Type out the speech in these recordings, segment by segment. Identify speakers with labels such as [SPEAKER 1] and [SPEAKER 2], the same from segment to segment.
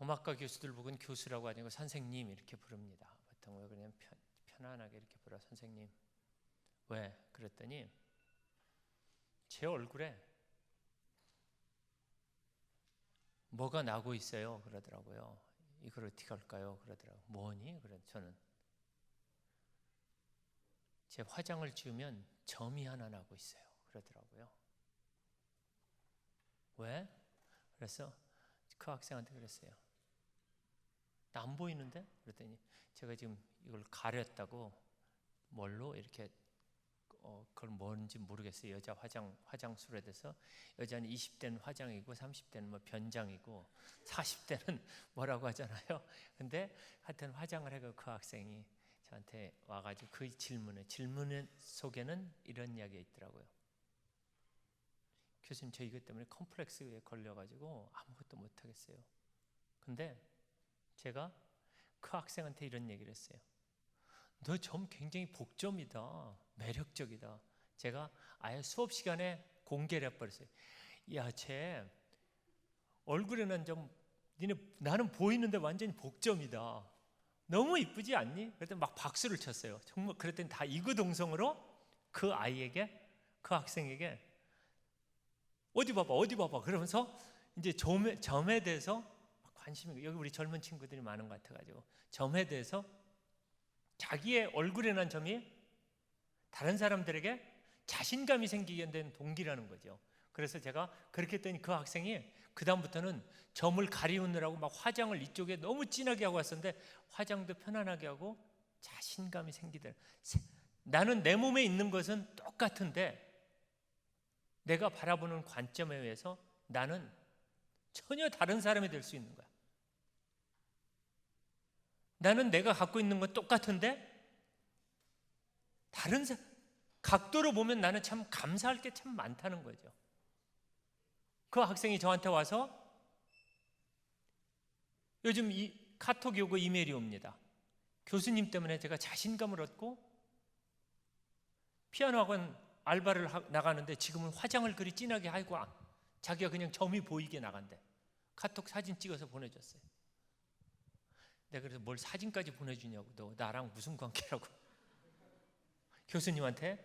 [SPEAKER 1] 음악과 교수들 보고는 교수라고 아니고 선생님 이렇게 부릅니다. 보통 왜 그냥 편안하게 이렇게 불러. 선생님. 왜? 그랬더니 제 얼굴에 뭐가 나고 있어요 그러더라고요. 이걸 어떻게 할까요? 그러더라고요. 뭐니? 그래. 저는 제 화장을 지우면 점이 하나 나고 있어요 그러더라고요. 왜? 그래서 그 학생한테 그랬어요. 나 안 보이는데? 그랬더니 제가 지금 이걸 가렸다고 뭘로 이렇게 그걸 뭔지 모르겠어요. 여자 화장술에 대해서 여자는 20대는 화장이고 30대는 뭐 변장이고 40대는 뭐라고 하잖아요. 근데 하여튼 화장을 해서 그 학생이 저한테 와가지고 그 질문 속에는 이런 이야기가 있더라고요. 교수님 저 이것 때문에 컴플렉스에 걸려가지고 아무것도 못하겠어요. 근데 제가 그 학생한테 이런 얘기를 했어요. 너 점 굉장히 복점이다. 매력적이다. 제가 아예 수업 시간에 공개를 해버렸어요. 야, 쟤 얼굴에는 좀 나는 보이는데 완전히 복점이다. 너무 이쁘지 않니? 그랬더니 막 박수를 쳤어요. 정말 그랬더니 다 이구동성으로 그 아이에게, 그 학생에게 어디 봐봐 그러면서 이제 점에 대해서 관심이, 여기 우리 젊은 친구들이 많은 것 같아가지고 점에 대해서 자기의 얼굴에 난 점이 다른 사람들에게 자신감이 생기게 된 동기라는 거죠. 그래서 제가 그렇게 했더니 그 학생이 그 다음부터는 점을 가리우느라고 막 화장을 이쪽에 너무 진하게 하고 왔었는데 화장도 편안하게 하고 자신감이 생기더라. 나는 내 몸에 있는 것은 똑같은데 내가 바라보는 관점에 의해서 나는 전혀 다른 사람이 될 수 있는 거야. 나는 내가 갖고 있는 건 똑같은데 다른 각도로 보면 나는 참 감사할 게 참 많다는 거죠. 그 학생이 저한테 와서 요즘 이 카톡이 오고 이메일이 옵니다. 교수님 때문에 제가 자신감을 얻고 피아노 학원 알바를 나가는데 지금은 화장을 그리 진하게 하고 자기가 그냥 점이 보이게 나간대. 카톡 사진 찍어서 보내줬어요. 내가 그래서 뭘 사진까지 보내주냐고. 너 나랑 무슨 관계라고. 교수님한테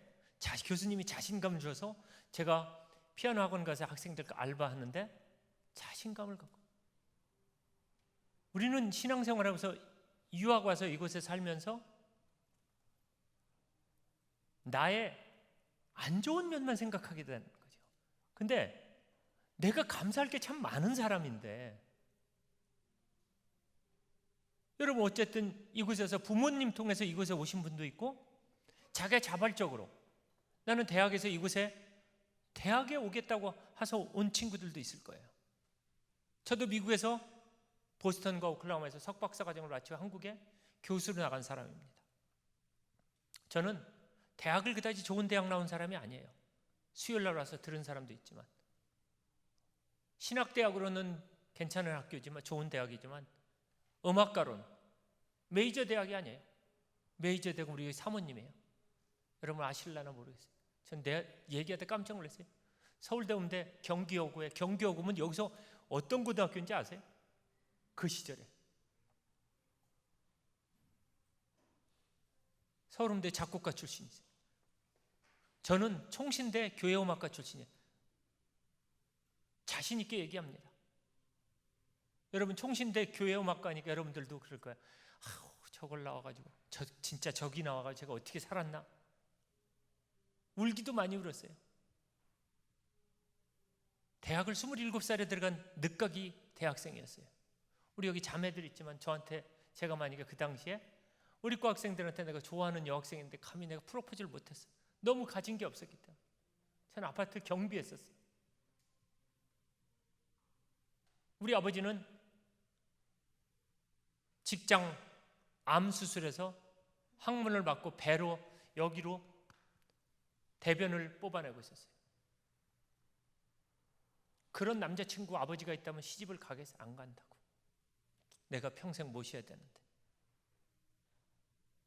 [SPEAKER 1] 교수님이 자신감을 줘서 제가 피아노 학원 가서 학생들과 알바하는데 자신감을 갖고, 우리는 신앙생활하면서 유학 와서 이곳에 살면서 나의 안 좋은 면만 생각하게 되는 거죠. 근데 내가 감사할 게 참 많은 사람인데, 여러분 어쨌든 이곳에서 부모님 통해서 이곳에 오신 분도 있고 자기가 자발적으로 나는 대학에서 대학에 오겠다고 해서 온 친구들도 있을 거예요. 저도 미국에서 보스턴과 오클라호마에서 석박사 과정을 마치고 한국에 교수로 나간 사람입니다. 저는 대학을 그다지 좋은 대학 나온 사람이 아니에요. 수요일날 와서 들은 사람도 있지만, 신학대학으로는 괜찮은 학교지만 좋은 대학이지만 음악가로는 메이저 대학이 아니에요. 메이저 대학은 우리 사모님이에요. 여러분 아실라나 모르겠어요. 전 얘기할 때 깜짝 놀랐어요. 서울대, 음대, 경기여고에, 경기여고면 여기서 어떤 고등학교인지 아세요? 그 시절에 서울음대 작곡가 출신이세요. 저는 총신대 교회음악과 출신이에요. 자신 있게 얘기합니다. 여러분 총신대 교회음악과니까 여러분들도 그럴 거예요. 저걸 나와가지고 진짜 저기 나와가지고 제가 어떻게 살았나? 울기도 많이 울었어요. 대학을 27살에 들어간 늦가기 대학생이었어요. 우리 여기 자매들 있지만 저한테, 제가 만약에 그 당시에 우리 과 학생들한테 내가 좋아하는 여학생인데 감히 내가 프로포즈를 못했어요. 너무 가진 게 없었기 때문에. 저는 아파트 경비했었어요. 우리 아버지는 직장 암 수술해서 항문을 막고 배로 여기로 대변을 뽑아내고 있었어요. 그런 남자친구 아버지가 있다면 시집을 가겠어? 안 간다고. 내가 평생 모셔야 되는데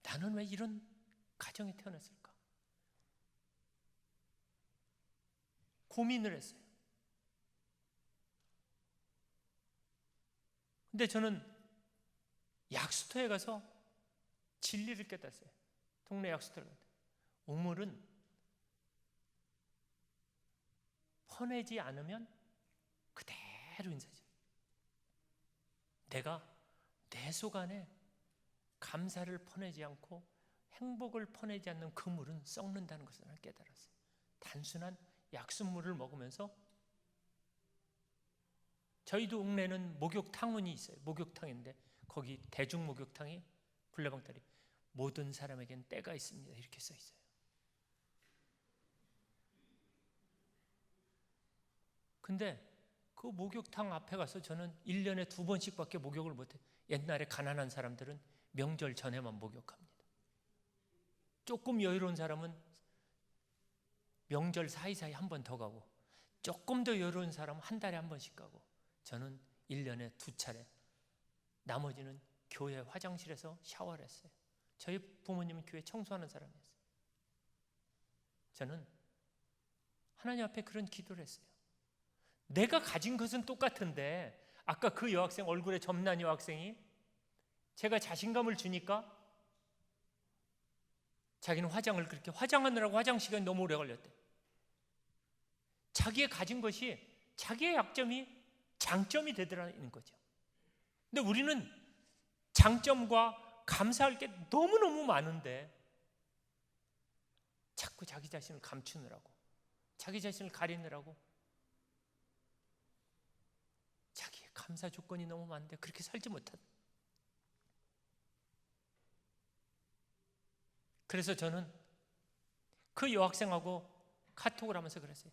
[SPEAKER 1] 나는 왜 이런 가정에 태어났을까? 고민을 했어요. 근데 저는 약수터에 가서 진리를 깨닫어요. 동네 약수터에 가서 우물은 퍼내지 않으면 그대로 인사죠. 내가 내 속 안에 감사를 퍼내지 않고 행복을 퍼내지 않는 그 물은 썩는다는 것을 깨달았어요. 단순한 약수물을 먹으면서 저희도 읍내는 목욕탕원이 있어요. 목욕탕인데 거기 대중목욕탕이 불레방다리 모든 사람에겐 때가 있습니다. 이렇게 써 있어요. 근데 그 목욕탕 앞에 가서 저는 1년에 2번씩밖에 목욕을 못해요. 옛날에 가난한 사람들은 명절 전에만 목욕합니다. 조금 여유로운 사람은 명절 사이사이 한 번 더 가고, 조금 더 여유로운 사람은 한 달에 한 번씩 가고, 저는 1년에 2차례, 나머지는 교회 화장실에서 샤워를 했어요. 저희 부모님은 교회 청소하는 사람이었어요. 저는 하나님 앞에 그런 기도를 했어요. 내가 가진 것은 똑같은데 아까 그 여학생 얼굴에 점난 여학생이 제가 자신감을 주니까 자기는 화장을 그렇게 화장하느라고 화장 시간이 너무 오래 걸렸대. 자기의 가진 것이 자기의 약점이 장점이 되더라는 거죠. 근데 우리는 장점과 감사할 게 너무너무 많은데 자꾸 자기 자신을 감추느라고, 자기 자신을 가리느라고, 자기의 감사 조건이 너무 많은데 그렇게 살지 못한다. 그래서 저는 그 여학생하고 카톡을 하면서 그랬어요.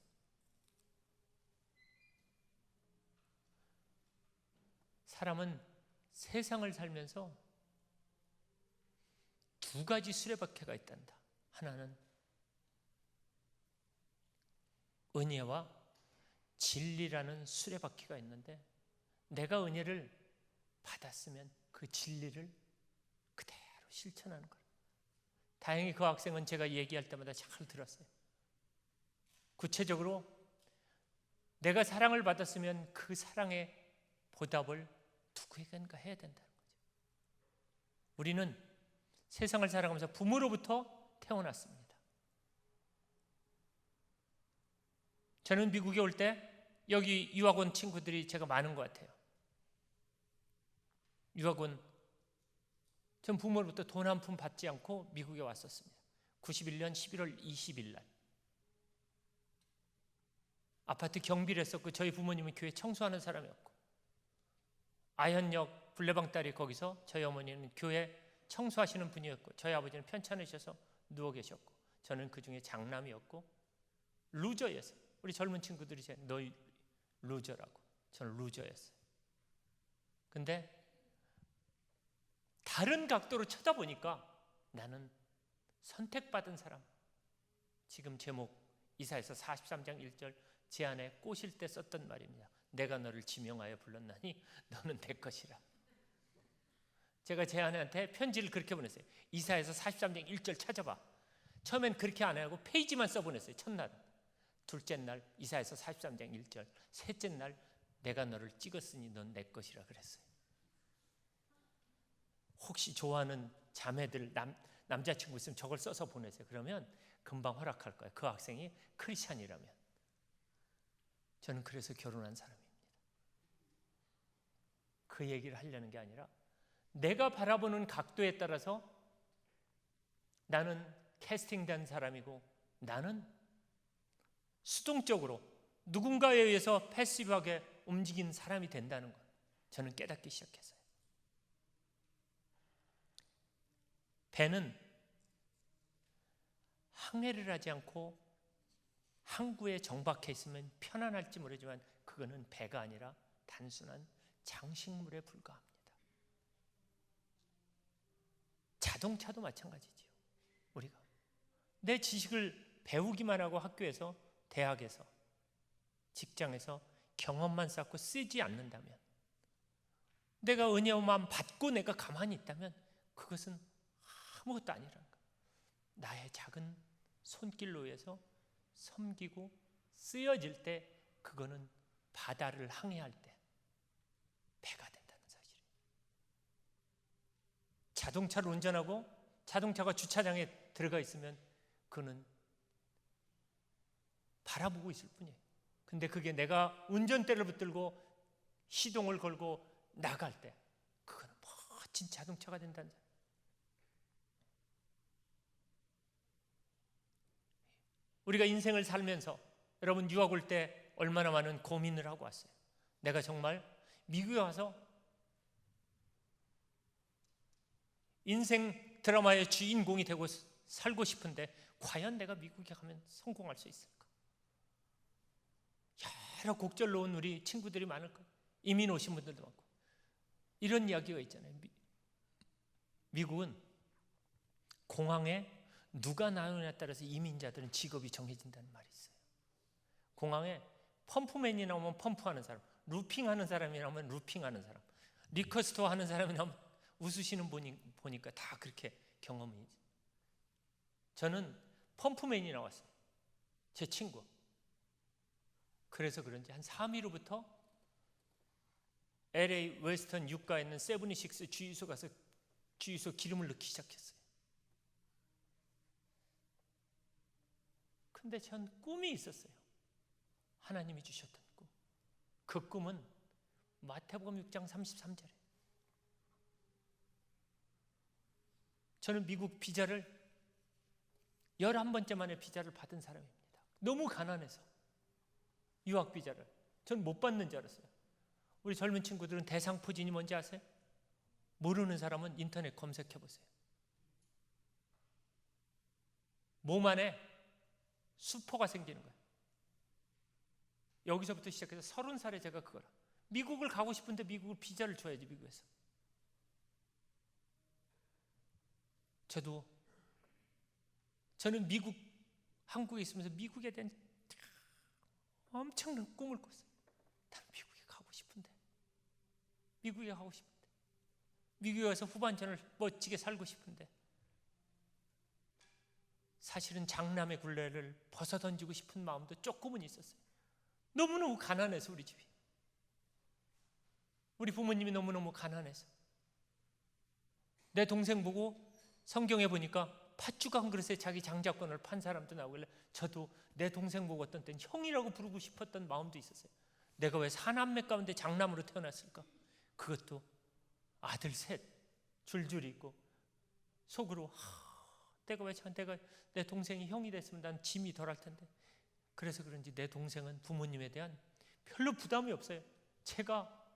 [SPEAKER 1] 사람은 세상을 살면서 두 가지 수레바퀴가 있단다. 하나는 은혜와 진리라는 수레바퀴가 있는데 내가 은혜를 받았으면 그 진리를 그대로 실천하는 거예요. 다행히 그 학생은 제가 얘기할 때마다 잘 들었어요. 구체적으로 내가 사랑을 받았으면 그 사랑의 보답을 누구에겐가 해야 된다는 거죠. 우리는 세상을 살아가면서 부모로부터 태어났습니다. 저는 미국에 올 때 여기 유학원 친구들이 제가 많은 것 같아요. 유학원, 전 부모로부터 돈 한 푼 받지 않고 미국에 왔었습니다. 91년 11월 20일 날 아파트 경비를 했었고 저희 부모님은 교회 청소하는 사람이었고 아현역 불레방다리 거기서 저희 어머니는 교회 청소하시는 분이었고 저희 아버지는 편찮으셔서 누워 계셨고 저는 그 중에 장남이었고 루저였어요. 우리 젊은 친구들이 이제 너희 루저라고, 저는 루저였어요. 근데 다른 각도로 쳐다보니까 나는 선택받은 사람. 지금 제목 이사야서 43장 1절 제 안에 꼬실 때 썼던 말입니다. 내가 너를 지명하여 불렀나니 너는 내 것이라. 제가 제 아내한테 편지를 그렇게 보냈어요. 이사야서 43장 1절 찾아봐. 처음엔 그렇게 안 하고 페이지만 써보냈어요. 첫날은. 둘째 날 이사야서 43장 1절, 셋째 날 내가 너를 찍었으니 넌 내 것이라 그랬어요. 혹시 좋아하는 자매들 남자친구 있으면 저걸 써서 보내세요. 그러면 금방 허락할 거예요. 그 학생이 크리스찬이라면. 저는 그래서 결혼한 사람입니다. 그 얘기를 하려는 게 아니라 내가 바라보는 각도에 따라서 나는 캐스팅된 사람이고 나는 수동적으로 누군가에 의해서 패시브하게 움직인 사람이 된다는 것 저는 깨닫기 시작했어요. 배는 항해를 하지 않고 항구에 정박해 있으면 편안할지 모르지만 그거는 배가 아니라 단순한 장식물에 불과합니다. 자동차도 마찬가지지요. 우리가 내 지식을 배우기만 하고 학교에서, 대학에서, 직장에서 경험만 쌓고 쓰지 않는다면, 내가 은혜만 받고 내가 가만히 있다면 그것은 아무것도 아니라는 거예요. 나의 작은 손길로 해서 섬기고 쓰여질 때 그거는 바다를 항해할 때 배가 된다는 사실이에요. 자동차를 운전하고 자동차가 주차장에 들어가 있으면 그는 바라보고 있을 뿐이에요. 근데 그게 내가 운전대를 붙들고 시동을 걸고 나갈 때 그거는 멋진 자동차가 된다는 거예요. 우리가 인생을 살면서 여러분 유학 올 때 얼마나 많은 고민을 하고 왔어요. 내가 정말 미국에 와서 인생 드라마의 주인공이 되고 살고 싶은데 과연 내가 미국에 가면 성공할 수 있을까? 여러 곡절로 온 우리 친구들이 많을 거예요. 이민 오신 분들도 많고. 이런 이야기가 있잖아요. 미국은 공항에 누가 나오느냐에 따라서 이민자들은 직업이 정해진다는 말이 있어요. 공항에 펌프맨이 나오면 펌프하는 사람, 루핑하는 사람이 나오면 루핑하는 사람, 리커스토어 하는 사람이 나오면 웃으시는 분이 보니까 다 그렇게 경험이. 저는 펌프맨이 나왔어요. 제 친구. 그래서 그런지 한 3일 후부터 LA 웨스턴 유가에 있는 76 주유소 가서 주유소 기름을 넣기 시작했어요. 근데 전 꿈이 있었어요. 하나님이 주셨던 꿈. 그 꿈은 마태복음 6장 33절에 저는 미국 비자를 11번째 만에 비자를 받은 사람입니다. 너무 가난해서 유학 비자를 전 못 받는 줄 알았어요. 우리 젊은 친구들은 대상포진이 뭔지 아세요? 모르는 사람은 인터넷 검색해 보세요. 몸 안에 수포가 생기는 거예요. 여기서부터 시작해서 30살에 제가 그거라. 미국을 가고 싶은데 미국을 비자를 줘야지. 미국에서 저는 미국 한국에 있으면서 미국에 대한 엄청난 꿈을 꿨어요. 나는 미국에 가고 싶은데 미국에 가서 후반전을 멋지게 살고 싶은데 사실은 장남의 굴레를 벗어던지고 싶은 마음도 조금은 있었어요. 너무너무 가난해서 우리 집이. 우리 부모님이 너무너무 가난해서. 내 동생 보고 성경에 보니까 팥죽 한 그릇에 자기 장자권을 판 사람도 나오길래 저도 내 동생 보고 어떤 때는 형이라고 부르고 싶었던 마음도 있었어요. 내가 왜 사남매 가운데 장남으로 태어났을까? 그것도 아들 셋 줄줄이 있고 속으로 내가 내 동생이 형이 됐으면 난 짐이 덜할 텐데. 그래서 그런지 내 동생은 부모님에 대한 별로 부담이 없어요. 제가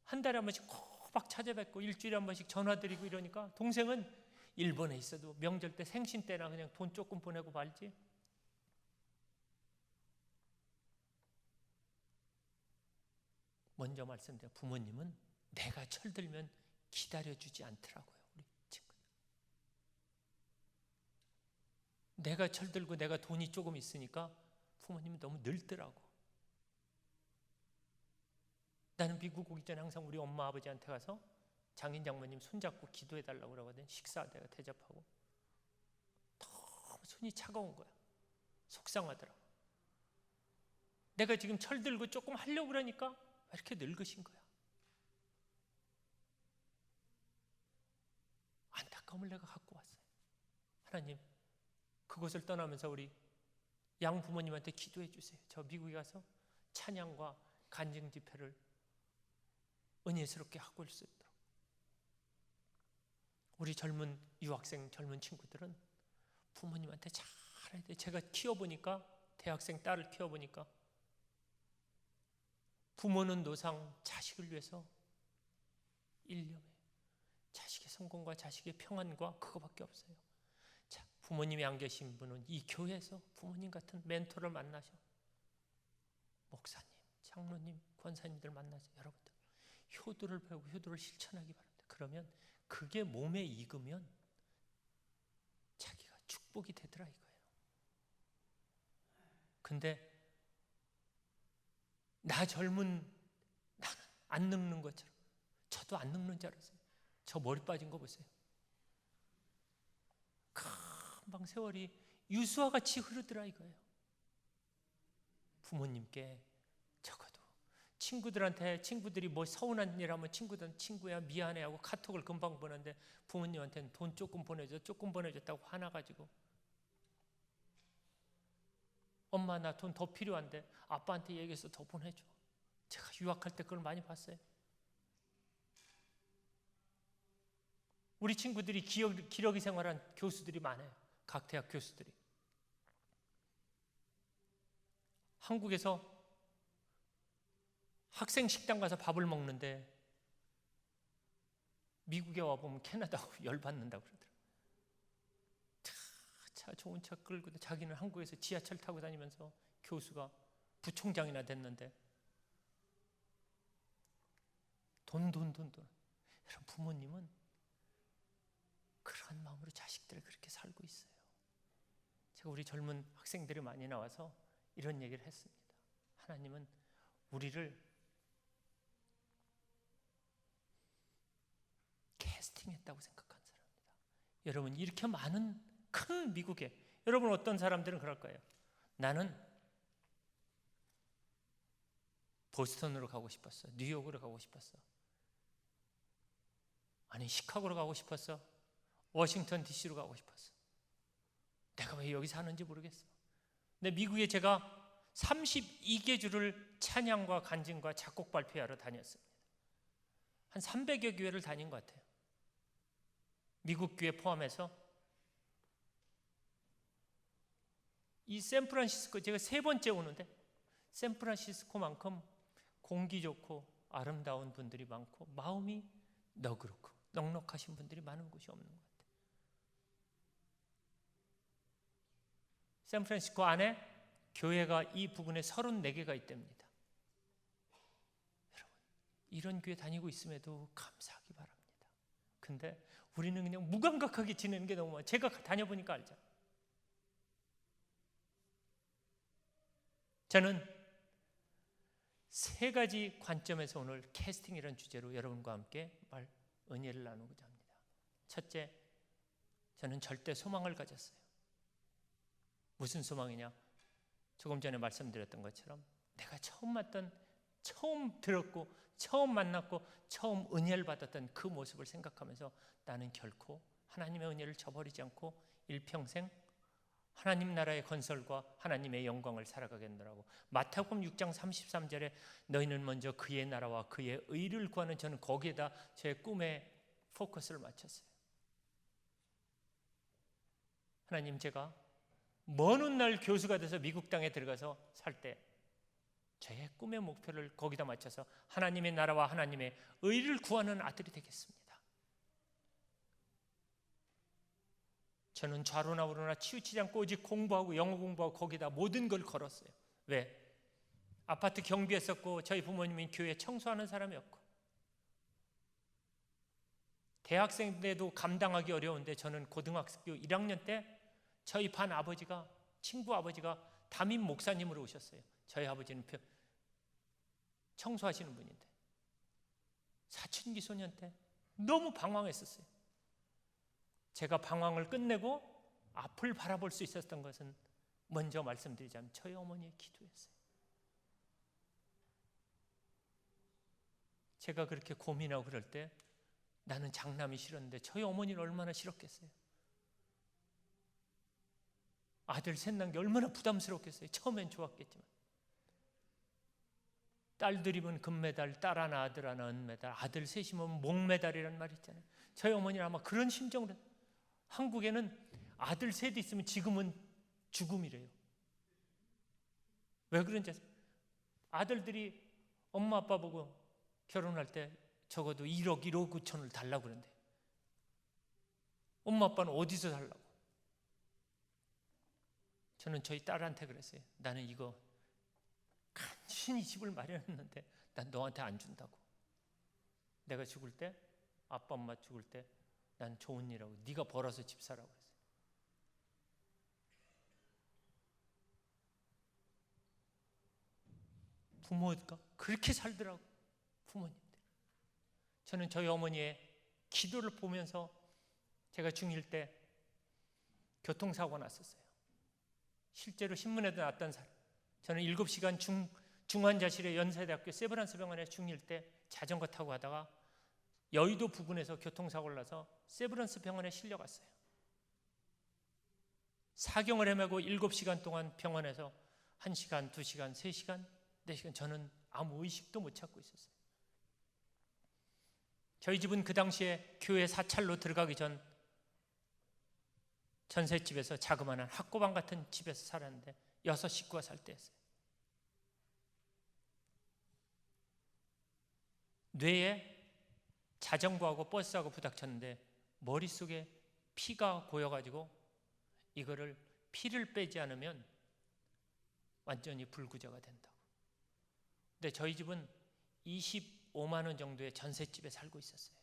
[SPEAKER 1] 한 달에 한 번씩 꼬박 찾아뵙고 일주일에 한 번씩 전화드리고 이러니까 동생은 일본에 있어도 명절 때 생신 때나 그냥 돈 조금 보내고 말지. 먼저 말씀드려 부모님은 내가 철들면 기다려주지 않더라고요. 우리 친구들. 내가 철들고 내가 돈이 조금 있으니까 부모님이 너무 늙더라고. 나는 미국 오기 전에 항상 우리 엄마 아버지한테 가서 장인 장모님 손잡고 기도해달라고 그러거든. 식사 내가 대접하고 너무 손이 차가운 거야. 속상하더라고. 내가 지금 철들고 조금 하려고 그러니까 왜 이렇게 늙으신 거야? 안타까움을 내가 갖고 왔어요. 하나님 그곳을 떠나면서 우리 양부모님한테 기도해 주세요. 저 미국에 가서 찬양과 간증 집회를 은혜스럽게 하고 올 수 있도록. 우리 젊은 유학생 젊은 친구들은 부모님한테 잘해야 돼. 제가 키워보니까 대학생 딸을 키워보니까 부모는 노상 자식을 위해서 일념해. 자식의 성공과 자식의 평안과 그거밖에 없어요. 자, 부모님이 안 계신 분은 이 교회에서 부모님 같은 멘토를 만나셔. 목사님, 장로님, 권사님들 만나서 여러분들 효도를 배우고 효도를 실천하기 바랍니다. 그러면 그게 몸에 익으면 자기가 축복이 되더라 이거예요. 근데 나 젊은 나는 안 늙는 것처럼 저도 안 늙는 줄 알았어요. 저 머리 빠진 거 보세요. 금방 세월이 유수와 같이 흐르더라 이거예요. 부모님께 적어도 친구들이 뭐 서운한 일 하면 친구들은 친구야 미안해 하고 카톡을 금방 보내는데 부모님한테는 돈 조금 보내줬다고 화나가지고 엄마 나 돈 더 필요한데 아빠한테 얘기해서 더 보내줘. 제가 유학할 때 그걸 많이 봤어요. 우리 친구들이 기러기 생활한 교수들이 많아요. 각 대학 교수들이. 한국에서 학생 식당 가서 밥을 먹는데 미국에 와보면 캐나다하고 열받는다고 그러더라고요. 차 좋은 차 끌고 자기는 한국에서 지하철 타고 다니면서 교수가 부총장이나 됐는데 돈. 여러분 부모님은 그런 마음으로 자식들을 그렇게 살고 있어요. 제가 우리 젊은 학생들이 많이 나와서 이런 얘기를 했습니다. 하나님은 우리를 캐스팅했다고 생각한 사람입니다. 여러분 이렇게 많은 큰 미국에 여러분 어떤 사람들은 그럴 거예요. 나는 보스턴으로 가고 싶었어. 뉴욕으로 가고 싶었어. 아니 시카고로 가고 싶었어. 워싱턴 DC로 가고 싶었어. 내가 왜 여기 사는지 모르겠어. 근데 미국에 제가 32개 주를 찬양과 간증과 작곡 발표하러 다녔습니다. 한 300여 교회를 다닌 것 같아요. 미국 교회 포함해서. 이 샌프란시스코 제가 3번째 오는데 샌프란시스코만큼 공기 좋고 아름다운 분들이 많고 마음이 너그럽고 넉넉하신 분들이 많은 곳이 없는 것 같아요. 샌프란시스코 안에 교회가 이 부근에 34개가 있답니다. 여러분 이런 교회 다니고 있음에도 감사하기 바랍니다. 근데 우리는 그냥 무감각하게 지내는 게 너무 많아요. 제가 다녀보니까 알죠. 저는 3가지 관점에서 오늘 캐스팅이라는 주제로 여러분과 함께 은혜를 나누고자 합니다. 첫째, 저는 절대 소망을 가졌어요. 무슨 소망이냐? 조금 전에 말씀드렸던 것처럼 내가 처음 들었고 처음 만났고 처음 은혜를 받았던 그 모습을 생각하면서 나는 결코 하나님의 은혜를 저버리지 않고 일평생 하나님 나라의 건설과 하나님의 영광을 살아가겠노라고. 마태복음 6장 33절에 너희는 먼저 그의 나라와 그의 의를 구하는, 저는 거기에다 제 꿈에 포커스를 맞췄어요. 하나님, 제가 먼 훗날 교수가 돼서 미국 땅에 들어가서 살 때 저의 꿈의 목표를 거기다 맞춰서 하나님의 나라와 하나님의 의를 구하는 아들이 되겠습니다. 저는 좌로나 우로나 치우치지 않고 오직 공부하고 영어 공부하고 거기다 모든 걸 걸었어요. 왜? 아파트 경비했었고 저희 부모님이 교회 청소하는 사람이었고 대학생 때도 감당하기 어려운데 저는 고등학교 1학년 때 저희 반 아버지가, 친구 아버지가 담임 목사님으로 오셨어요. 저희 아버지는 청소하시는 분인데 사춘기 소년 때 너무 방황했었어요. 제가 방황을 끝내고 앞을 바라볼 수 있었던 것은 먼저 말씀드리자면 저희 어머니의 기도였어요. 제가 그렇게 고민하고 그럴 때 나는 장남이 싫었는데 저희 어머니는 얼마나 싫었겠어요. 아들 셋 낳은 게 얼마나 부담스럽겠어요. 처음엔 좋았겠지만 딸들이면 금메달, 딸 하나 아들 하나 은메달, 아들 셋이면 목메달이라는 말이 있잖아요. 저희 어머니는 아마 그런 심정으로, 한국에는 아들 셋 있으면 지금은 죽음이래요. 왜 그런지 아세요? 아들들이 엄마 아빠 보고 결혼할 때 적어도 1억 9천을 달라고 그런대. 엄마 아빠는 어디서 달라고? 저는 저희 딸한테 그랬어요. 나는 이거 간신히 집을 마련했는데 난 너한테 안 준다고. 내가 죽을 때, 아빠 엄마 죽을 때 난 좋은 일하고 네가 벌어서 집 사라고 했어요. 부모가 그렇게 살더라고, 부모님들. 저는 저희 어머니의 기도를 보면서 제가 중1 때 교통사고가 났었어요. 실제로 신문에도 났던 사람. 저는 7시간 중환자실의 연세대학교 세브란스 병원에 중일 때 자전거 타고 가다가 여의도 부근에서 교통사고를 나서 세브란스 병원에 실려갔어요. 사경을 헤매고 7시간 동안 병원에서 1시간, 2시간, 3시간, 4시간 저는 아무 의식도 못 찾고 있었어요. 저희 집은 그 당시에 교회 사찰로 들어가기 전 전셋집에서 자그마한 학고방 같은 집에서 살았는데 6 식구가 살 때였어요. 뇌에 자전거하고 버스하고 부닥쳤는데 머릿속에 피가 고여가지고 이거를 피를 빼지 않으면 완전히 불구조가 된다고. 근데 저희 집은 25만 원 정도의 전셋집에 살고 있었어요.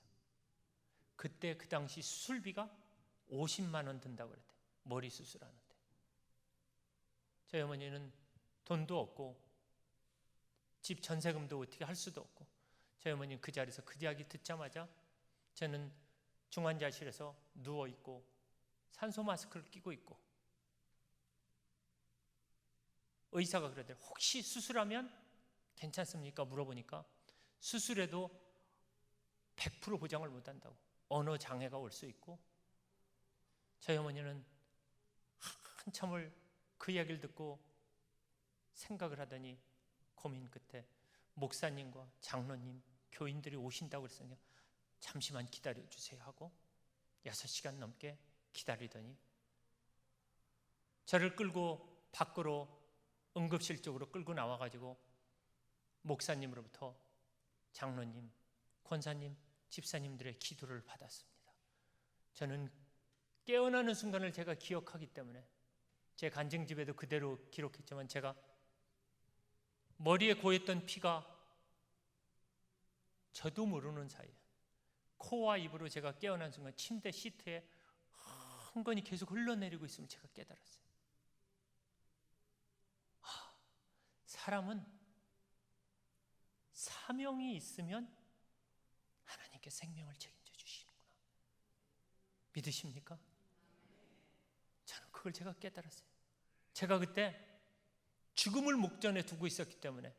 [SPEAKER 1] 그때 그 당시 수술비가 50만 원 든다고 그랬대요. 머리 수술하는데. 저희 어머니는 돈도 없고 집 전세금도 어떻게 할 수도 없고 저희 어머니는 그 자리에서 그 이야기 듣자마자 저는 중환자실에서 누워있고 산소 마스크를 끼고 있고 의사가 그러더래요. 혹시 수술하면 괜찮습니까? 물어보니까 수술해도 100% 보장을 못한다고. 언어 장애가 올 수 있고. 저희 어머니는 한참을 그 이야기를 듣고 생각을 하더니 고민 끝에 목사님과 장로님, 교인들이 오신다고 그랬으니까 잠시만 기다려주세요 하고 6시간 넘게 기다리더니 저를 끌고 밖으로 응급실 쪽으로 끌고 나와가지고 목사님으로부터 장로님, 권사님, 집사님들의 기도를 받았습니다. 저는 깨어나는 순간을 제가 기억하기 때문에 제 간증집에도 그대로 기록했지만 제가 머리에 고였던 피가 저도 모르는 사이에 코와 입으로 제가 깨어난 순간 침대 시트에 흥건히 계속 흘러내리고 있으면 제가 깨달았어요. 사람은 사명이 있으면 하나님께 생명을 책임져 주시는구나. 믿으십니까? 저는 그걸 제가 깨달았어요. 제가 그때 죽음을 목전에 두고 있었기 때문에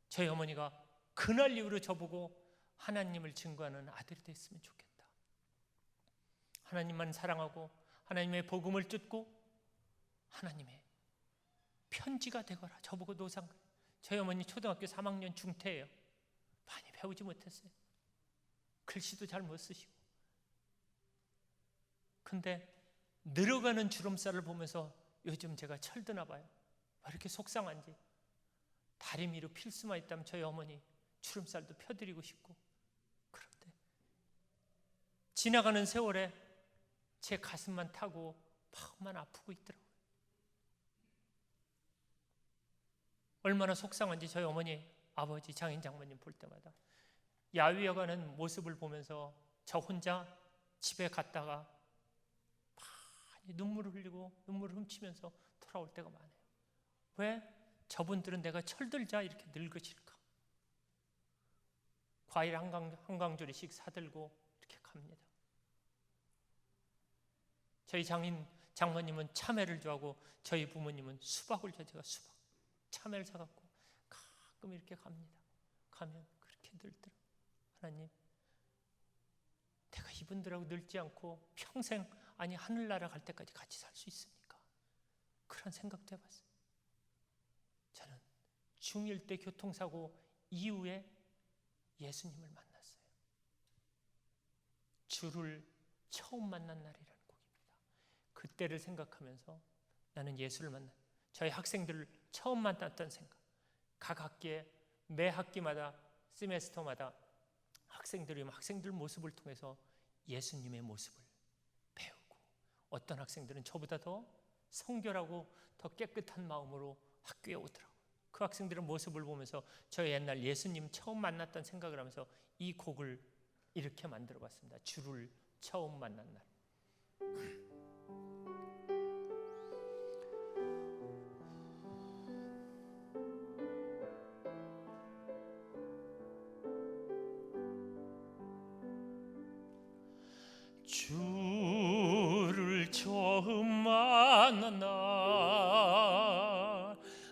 [SPEAKER 1] 저희 어머니가 그날 이후로 저보고 하나님을 증거하는 아들이 됐으면 좋겠다. 하나님만 사랑하고 하나님의 복음을 쫓고 하나님의 편지가 되거라. 저보고 노상. 저희 어머니 초등학교 3학년 중퇴예요. 많이 배우지 못했어요. 글씨도 잘 못 쓰시고. 근데 늘어가는 주름살을 보면서 요즘 제가 철드나 봐요. 왜 이렇게 속상한지. 다리미로 필수만 있다면 저희 어머니 주름살도 펴드리고 싶고. 그런데 지나가는 세월에 제 가슴만 타고 마음만 아프고 있더라고요. 얼마나 속상한지 저희 어머니, 아버지, 장인, 장모님 볼 때마다 야위어가는 모습을 보면서 저 혼자 집에 갔다가 많이 눈물을 흘리고 눈물을 훔치면서 돌아올 때가 많아요. 왜 저분들은 내가 철들자 이렇게 늙으실까? 과일 한 강조리씩 사들고 이렇게 갑니다. 저희 장모님은 참외를 좋아하고 저희 부모님은 수박을 좋아해요. 제가 수박, 참외를 사갖고 가끔 이렇게 갑니다. 가면 그렇게 늙더라고요. 하나님, 내가 이분들하고 늙지 않고 평생, 아니 하늘나라 갈 때까지 같이 살 수 있습니까? 그런 생각도 해봤어요. 저는 중1 때 교통사고 이후에 예수님을 만났어요. 주를 처음 만난 날이라는 곡입니다. 그때를 생각하면서 나는 예수를 만난, 저희 학생들을 처음 만났던 생각. 각 학기에 매 학기마다 세메스터마다 학생들 모습을 통해서 예수님의 모습을 배우고, 어떤 학생들은 저보다 더 성결하고 더 깨끗한 마음으로 학교에 오더라고요. 그 학생들의 모습을 보면서 저 옛날 예수님 처음 만났던 생각을 하면서 이 곡을 이렇게 만들어 봤습니다. 주를 처음 만난 날. 주를 처음 만난 날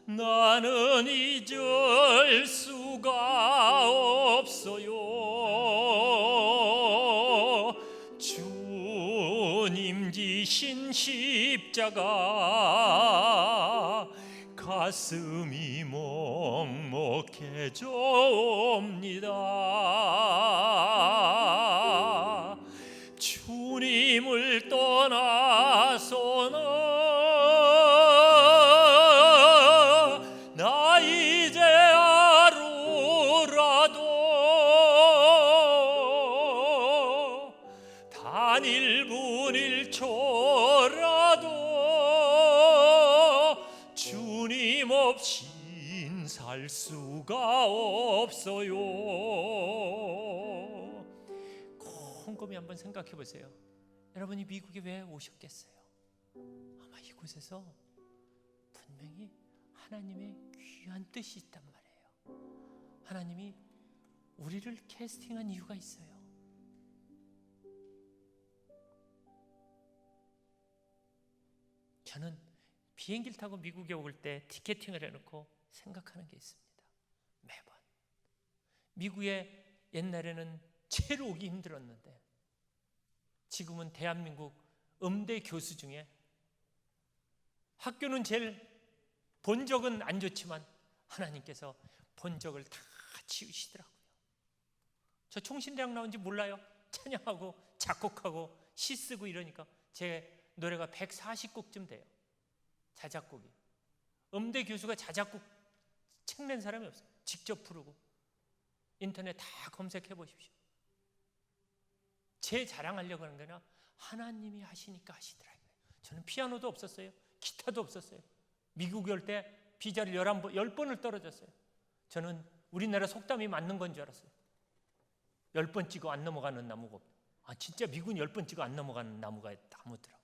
[SPEAKER 1] 나는 잊어야 지신 십자가 가슴이 먹먹해져 옵니다. 주님을 떠나서는 나 이제 하루라도 단 1분 1초라도 주님 없인 살 수가 없어요. 곰곰이 한번 생각해 보세요. 여러분이 미국에 왜 오셨겠어요? 아마 이곳에서 분명히 하나님의 귀한 뜻이 있단 말이에요. 하나님이 우리를 캐스팅한 이유가 있어요. 저는 비행기를 타고 미국에 올 때 티켓팅을 해놓고 생각하는 게 있습니다. 매번 미국에 옛날에는 제일 오기 힘들었는데 지금은 대한민국 음대 교수 중에 학교는 제일 본적은 안 좋지만 하나님께서 본적을 다 지우시더라고요. 저 총신대학 나온 지 몰라요. 찬양하고 작곡하고 시 쓰고 이러니까 제 노래가 140곡쯤 돼요. 자작곡이. 음대 교수가 자작곡 책 낸 사람이 없어요. 직접 부르고. 인터넷 다 검색해 보십시오. 제 자랑하려고 하는 게 아니라 하나님이 하시니까 하시더라고요. 저는 피아노도 없었어요. 기타도 없었어요. 미국에 올 때 비자를 10번을 떨어졌어요. 저는 우리나라 속담이 맞는 건 줄 알았어요. 10번 찍어 안 넘어가는 나무가 없다. 아, 진짜 미국은 10번 찍어 안 넘어가는 나무가 나무더라고요.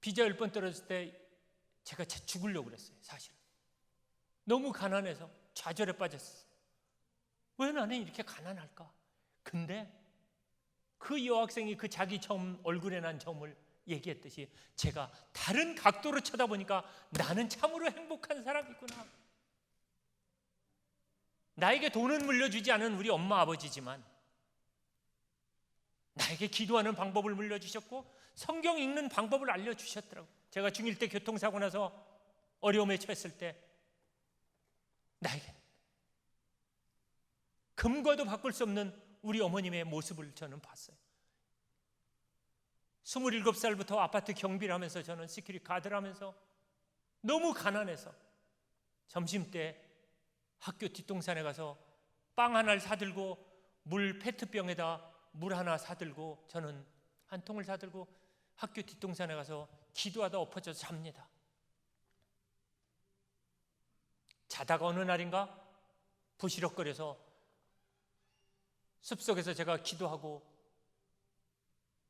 [SPEAKER 1] 비자 10번 떨어졌을 때 제가 죽으려고 그랬어요. 사실은 너무 가난해서 좌절에 빠졌어요. 왜 나는 이렇게 가난할까? 근데 그 여학생이 그 자기 점 얼굴에 난 점을 얘기했듯이 제가 다른 각도로 쳐다보니까 나는 참으로 행복한 사람이구나. 나에게 돈은 물려주지 않은 우리 엄마 아버지지만 나에게 기도하는 방법을 물려주셨고 성경 읽는 방법을 알려주셨더라고요. 제가 중1 때 교통사고 나서 어려움에 처했을 때 나에게 금과도 바꿀 수 없는 우리 어머님의 모습을 저는 봤어요. 27살부터 아파트 경비를 하면서 저는 시큐리티 가드를 하면서 너무 가난해서 점심때 학교 뒷동산에 가서 빵 하나를 사들고 물 페트병에다 물 하나 사들고 저는 한 통을 사들고 학교 뒷동산에 가서 기도하다 엎어져서 잡니다. 자다가 어느 날인가 부시럭거려서 숲속에서 제가 기도하고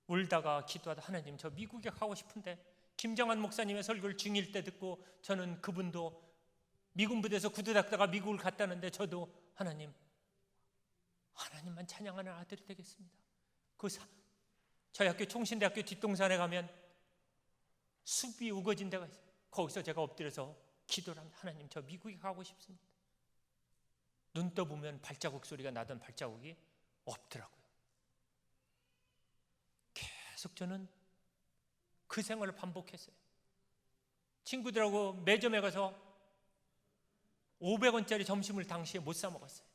[SPEAKER 1] 울다가 기도하다 하나님 저 미국에 가고 싶은데 김정한 목사님의 설교를 중1 때 듣고 저는 그분도 미군 부대에서 구두 닦다가 미국을 갔다는데 저도 하나님만 찬양하는 아들이 되겠습니다. 저희 학교 총신대학교 뒷동산에 가면 숲이 우거진 데가 있어요. 거기서 제가 엎드려서 기도를 합니다. 하나님 저 미국에 가고 싶습니다. 눈 떠보면 발자국 소리가 나던 발자국이 없더라고요. 계속 저는 그 생활을 반복했어요. 친구들하고 매점에 가서 500원짜리 점심을 당시에 못 사 먹었어요.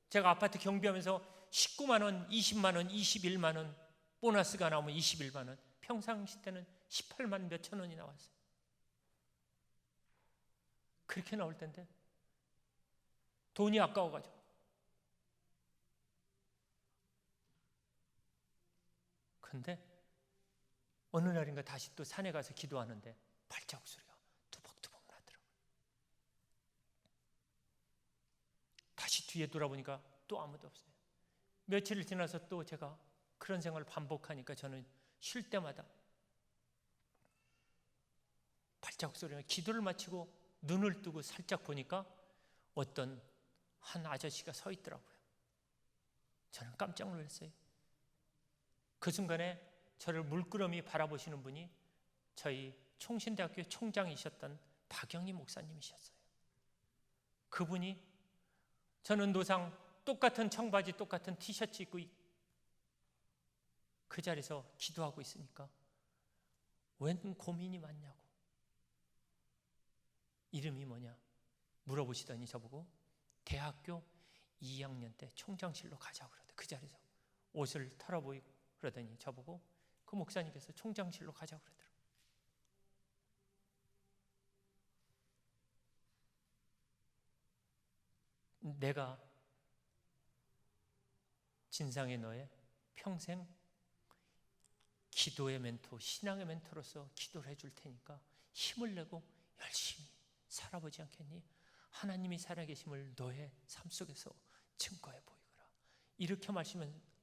[SPEAKER 1] 제가 아파트 경비하면서 19만 원, 20만 원, 21만 원 보너스가 나오면 21만 원 평상시 때는 18만 몇천 원이 나왔어요. 그렇게 나올 텐데 돈이 아까워가지고 근데 어느 날인가 다시 또 산에 가서 기도하는데 발자국 소리가 투벅투벅 나더라고요. 다시 뒤에 돌아보니까 또 아무도 없어요. 며칠을 지나서 또 제가 그런 생활을 반복하니까 저는 쉴 때마다 발자국 소리가 기도를 마치고 눈을 뜨고 살짝 보니까 어떤 한 아저씨가 서 있더라고요. 저는 깜짝 놀랐어요. 그 순간에 저를 물끄러미 바라보시는 분이 저희 총신대학교 총장이셨던 박영희 목사님이셨어요. 그분이 저는 노상 똑같은 청바지 똑같은 티셔츠 입고 그 자리에서 기도하고 있으니까 웬 고민이 많냐고. 이름이 뭐냐 물어보시더니 저보고 대학교 2학년 때 총장실로 가자고 그러더니 그 자리에서 옷을 털어보이고 그러더니 저보고 그 목사님께서 총장실로 가자고 그러더라고요. 내가 진상의 너의 평생 기도의 멘토, 신앙의 멘토로서 기도를 해줄 테니까 힘을 내고 열심히 살아보지 않겠니? 하나님이 살아계심을 너의 삶 속에서 증거해 보이거라. 이렇게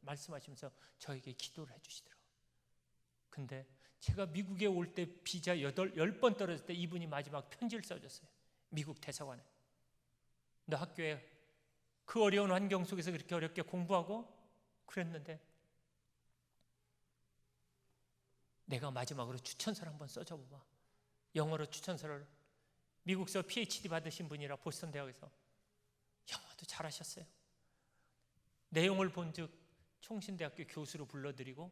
[SPEAKER 1] 말씀하시면서 저에게 기도를 해주시더라고요. 근데 제가 미국에 올 때 비자 10번 떨어질 때 이분이 마지막 편지를 써줬어요. 미국 대사관에. 너 학교에 그 어려운 환경 속에서 그렇게 어렵게 공부하고 그랬는데 내가 마지막으로 추천서를 한번 써줘 봐봐. 영어로 추천서를 미국서 PhD 받으신 분이라 보스턴 대학에서 영어도 잘하셨어요. 내용을 본즉 총신대학교 교수로 불러드리고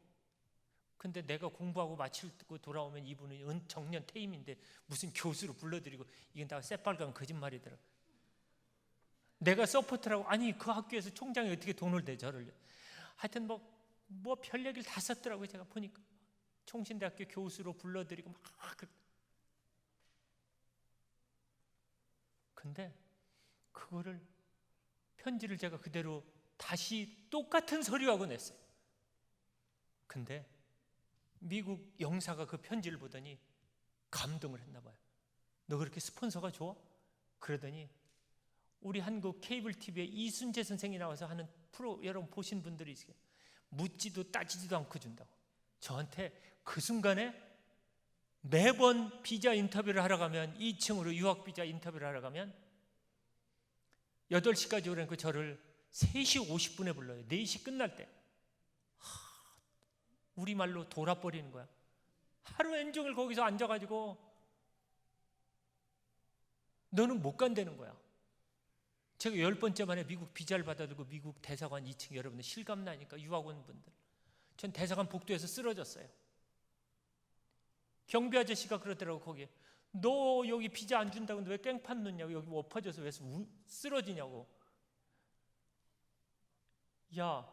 [SPEAKER 1] 근데 내가 공부하고 마치고 돌아오면 이분은 정년 퇴임인데 무슨 교수로 불러드리고 이건 다 새빨간 거짓말이더라. 내가 서포트라고 아니 그 학교에서 총장이 어떻게 돈을 대 저를. 하여튼 뭐 별 얘기를 다 썼더라고요. 제가 보니까 총신대학교 교수로 불러드리고 막 근데 그거를 편지를 제가 그대로 다시 똑같은 서류하고 냈어요. 근데 미국 영사가 그 편지를 보더니 감동을 했나 봐요. 너 그렇게 스폰서가 좋아? 그러더니 우리 한국 케이블 TV에 이순재 선생이 나와서 하는 프로 여러분 보신 분들이 있어요. 묻지도 따지지도 않고 준다고. 저한테 그 순간에 매번 비자 인터뷰를 하러 가면 2층으로 유학 비자 인터뷰를 하러 가면 8시까지 오라니까 저를 3시 50분에 불러요. 4시 끝날 때. 우리말로 돌아버리는 거야. 하루 온종일 거기서 앉아가지고 너는 못 간다는 거야. 제가 10번째 만에 미국 비자를 받아들고 미국 대사관 2층 여러분들 실감나니까 유학원 분들. 전 대사관 복도에서 쓰러졌어요. 경비 아저씨가 그러더라고 거기에. 너 여기 비자 안 준다고 왜 깽판 놓냐고 여기 엎어져서 왜 쓰러지냐고. 야,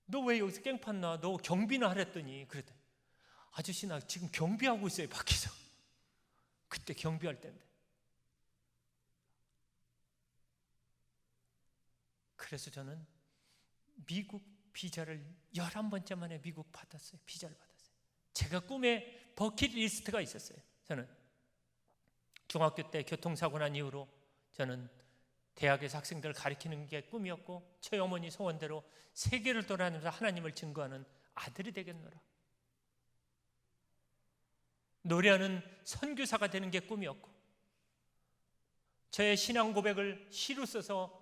[SPEAKER 1] 너 왜 여기서 깽판 놔? 너 경비나 하랬더니 그랬더니 아저씨 나 지금 경비하고 있어요 밖에서. 그때 경비할 때인데. 그래서 저는 미국 비자를 11번째 만에 미국 받았어요. 비자를 받았어요. 제가 꿈에 버킷리스트가 있었어요. 저는 중학교 때 교통사고 난 이후로 저는 대학에서 학생들을 가르치는 게 꿈이었고 저희 어머니 소원대로 세계를 돌아다니면서 하나님을 증거하는 아들이 되겠노라. 노래하는 선교사가 되는 게 꿈이었고 저의 신앙 고백을 시로 써서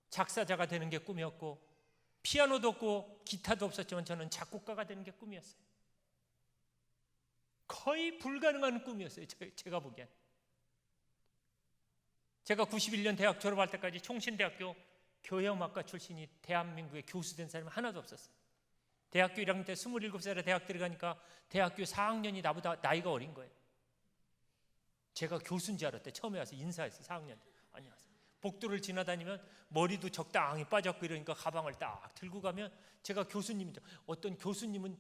[SPEAKER 1] 작사자가 되는 게 꿈이었고 피아노도 없고 기타도 없었지만 저는 작곡가가 되는 게 꿈이었어요. 거의 불가능한 꿈이었어요. 제가 보기엔. 제가 91년 대학 졸업할 때까지 총신대학교 교회음악과 출신이 대한민국에 교수된 사람이 하나도 없었어요. 대학교 1학년 때 27살에 대학 들어가니까 대학교 4학년이 나보다 나이가 어린 거예요. 제가 교수인 줄 알았대. 처음에 와서 인사했어요. 4학년 때. 안녕하세요. 복도를 지나다니면 머리도 적당히 빠졌고 이러니까 가방을 딱 들고 가면 제가 교수님이죠. 어떤 교수님은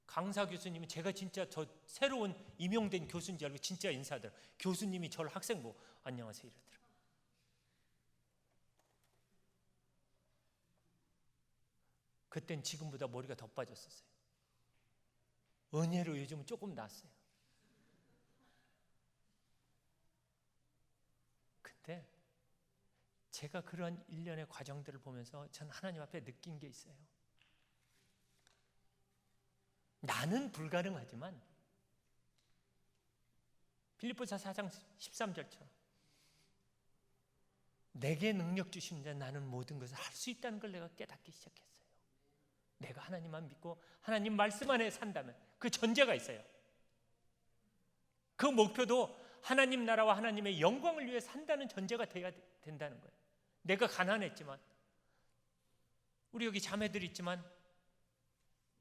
[SPEAKER 1] 강사 교수님은 제가 진짜 저 새로운 임용된 교수인 줄 알고 진짜 인사하더라고요. 교수님이 저를 학생 보고 안녕하세요 이러더라고요. 그땐 지금보다 머리가 더 빠졌었어요. 은혜로 요즘은 조금 낫어요. 근데 제가 그런 일련의 과정들을 보면서 전 하나님 앞에 느낀 게 있어요. 나는 불가능하지만 빌립보서 4장 13절처럼 내게 능력 주신 자 나는 모든 것을 할 수 있다는 걸 내가 깨닫기 시작했어요. 내가 하나님만 믿고 하나님 말씀 안에 산다면 그 전제가 있어요. 그 목표도 하나님 나라와 하나님의 영광을 위해 산다는 전제가 돼야 된다는 거예요. 내가 가난했지만 우리 여기 자매들 있지만